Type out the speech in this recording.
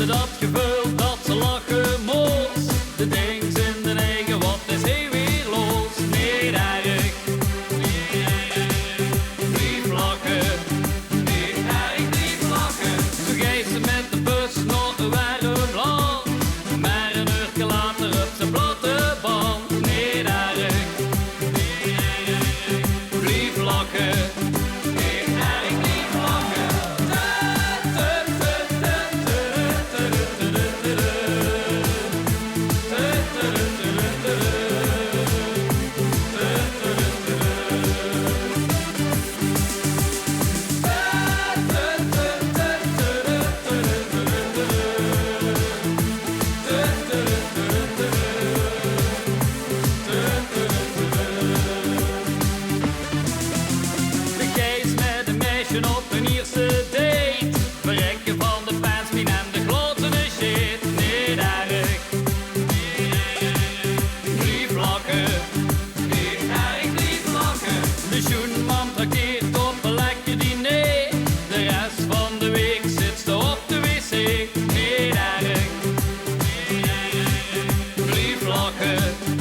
dat gevoel dat ze lachen moest. De dings in de negen, wat is hij weer los? Niet erg, lief lachen. Niet erg, lief lachen. Zo geeft ze met de bus nog weer een land. Maar een uurtje later op zijn platte band. Niet erg, lief lachen. Niet erg, lief lachen. Op een eerste date, verrekken van de pijnspien en de kloten shit. Niet erg, lief lachen. Niet erg, lief lachen. De schoenman trakteert op een lekker diner. De rest van de week zit ze op de wc. Niet erg, lief lachen.